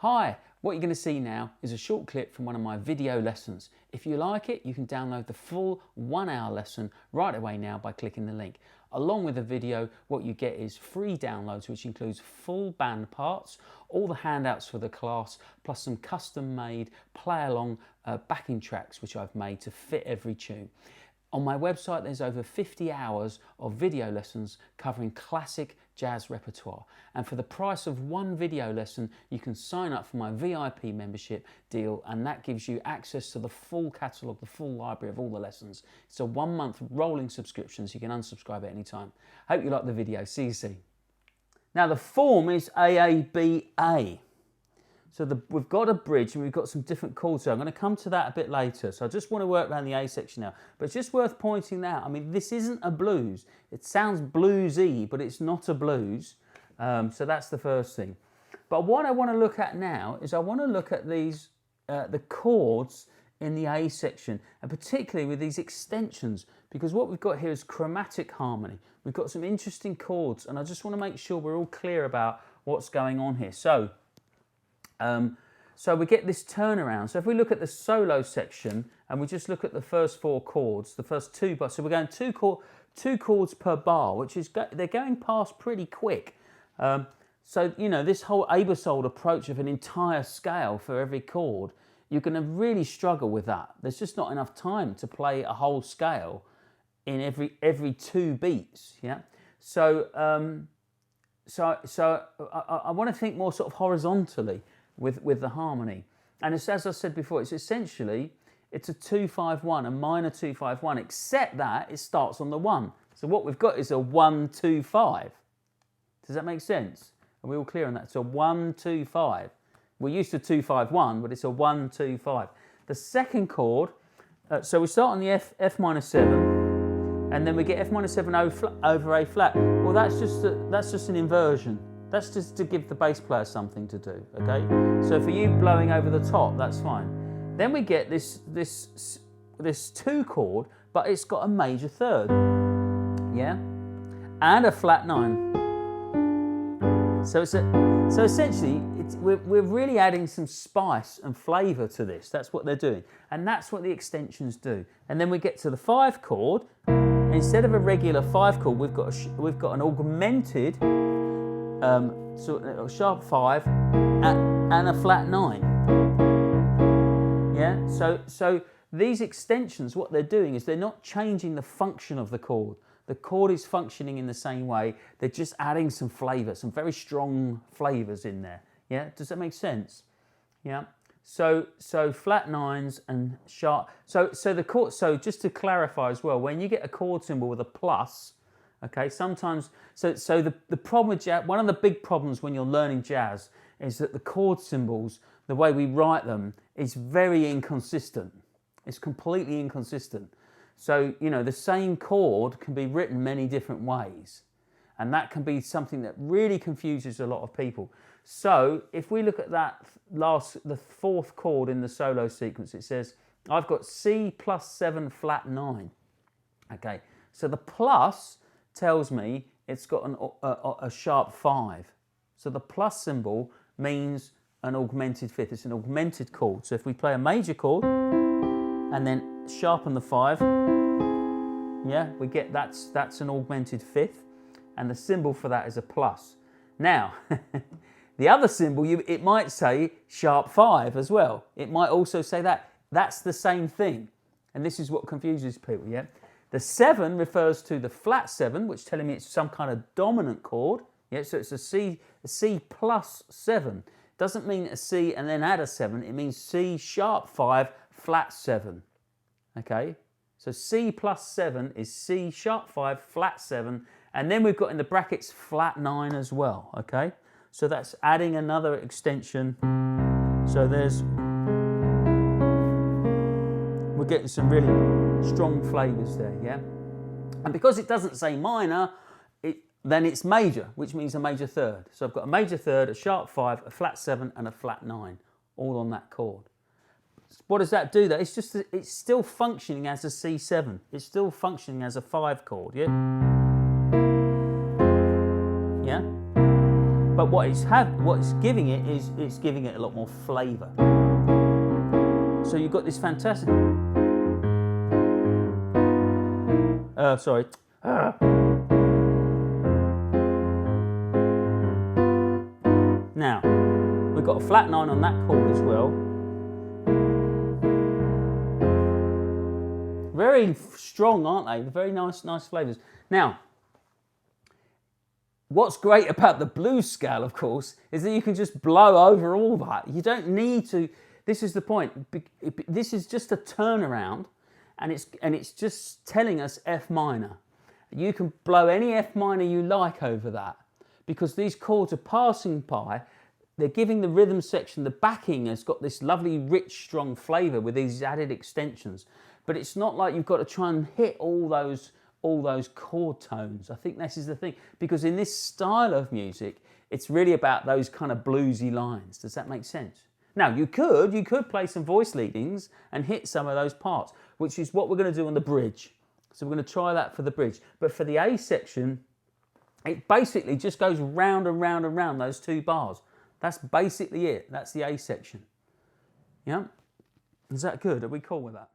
Hi, what you're going to see now is a short clip from one of my video lessons. If you like it, you can download the full 1 hour lesson right away now by clicking the link. Along with the video, what you get is free downloads, which includes full band parts, all the handouts for the class, plus some custom made play along backing tracks which I've made to fit every tune. On my website, there's over 50 hours of video lessons covering classic jazz repertoire. And for the price of one video lesson, you can sign up for my VIP membership deal, and that gives you access to the full catalogue, the full library of all the lessons. It's a 1 month rolling subscription, so you can unsubscribe at any time. Hope you like the video. See you soon. Now the form is AABA. So we've got a bridge and we've got some different chords. So I'm going to come to that a bit later. So I just want to work around the A section now. But it's just worth pointing out, I mean, this isn't a blues. It sounds bluesy, but it's not a blues. So that's the first thing. But what I want to look at now is I want to look at these, the chords in the A section, and particularly with these extensions, because what we've got here is chromatic harmony. We've got some interesting chords, and I just want to make sure we're all clear about what's going on here. So we get this turnaround. So if we look at the solo section and we just look at the first 4 chords, the first 2 bars, so we're going two chords per bar, which is they're going past pretty quick. So you know, this whole Aebersold approach of an entire scale for every chord, you're going to really struggle with that. There's just not enough time to play a whole scale in every 2 beats. Yeah. So I want to think more sort of horizontally with the harmony. And it's, as I said before, it's essentially, it's a 2-5-1, a minor 2-5-1, except that it starts on the 1. So what we've got is a 1-2-5. Does that make sense? Are we all clear on that? It's a 1-2-5. We're used to 2-5-1, but it's a 1-2-5. The second chord, so we start on the F minor 7, and then we get F minor 7 over A flat. Well, that's just an inversion. That's just to give the bass player something to do, okay? So for you blowing over the top, that's fine. Then we get this 2 chord, but it's got a major 3rd, yeah? And a flat 9. So essentially, we're really adding some spice and flavour to this. That's what they're doing. And that's what the extensions do. And then we get to the 5 chord. Instead of a regular 5 chord, we've got an augmented sharp 5 and a flat 9. Yeah. So these extensions, what they're doing is they're not changing the function of the chord. The chord is functioning in the same way. They're just adding some flavour, some very strong flavours in there. Yeah. Does that make sense? Yeah. So flat 9s and sharp. So the chord. So just to clarify as well, when you get a chord symbol with a plus, okay, sometimes. So the problem with jazz, one of the big problems when you're learning jazz, is that the chord symbols, the way we write them, is very inconsistent. It's completely inconsistent. So you know, the same chord can be written many different ways, and that can be something that really confuses a lot of people. So if we look at that the 4th chord in the solo sequence, it says, I've got C plus 7 flat 9. Okay, so the plus tells me it's got a sharp 5. So the plus symbol means an augmented 5th. It's an augmented chord. So if we play a major chord and then sharpen the 5, yeah, we get that's an augmented 5th, and the symbol for that is a plus. Now, the other symbol, it might say sharp 5 as well. It might also say that. That's the same thing. And this is what confuses people, yeah? The 7 refers to the flat 7, which is telling me it's some kind of dominant chord. Yeah, so it's a C plus 7. Doesn't mean a C and then add a 7. It means C sharp 5, flat 7. Okay? So C plus 7 is C sharp 5, flat 7. And then we've got in the brackets flat 9 as well. Okay? So that's adding another extension. So we're getting some really strong flavours there, yeah? And because it doesn't say minor, then it's major, which means a major 3rd. So I've got a major 3rd, a sharp 5, a flat 7 and a flat 9, all on that chord. What does that do though? It's just, it's still functioning as a C7. It's still functioning as a 5 chord, yeah? Yeah? But what it's giving it is it's giving it a lot more flavour. So you've got this fantastic. Sorry. Now we've got a flat 9 on that chord as well. Very strong, aren't they? Very nice flavours. Now, what's great about the blues scale, of course, is that you can just blow over all that. You don't need to. This is the point. This is just a turnaround, and it's just telling us F minor. You can blow any F minor you like over that, because these chords are passing by. They're giving the rhythm section, the backing has got this lovely, rich, strong flavour with these added extensions. But it's not like you've got to try and hit all those chord tones. I think this is the thing, because in this style of music, it's really about those kind of bluesy lines. Does that make sense? Now, you could play some voice leadings and hit some of those parts, which is what we're going to do on the bridge. So we're going to try that for the bridge. But for the A section, it basically just goes round and round and round those 2 bars. That's basically it. That's the A section. Yeah? Is that good? Are we cool with that?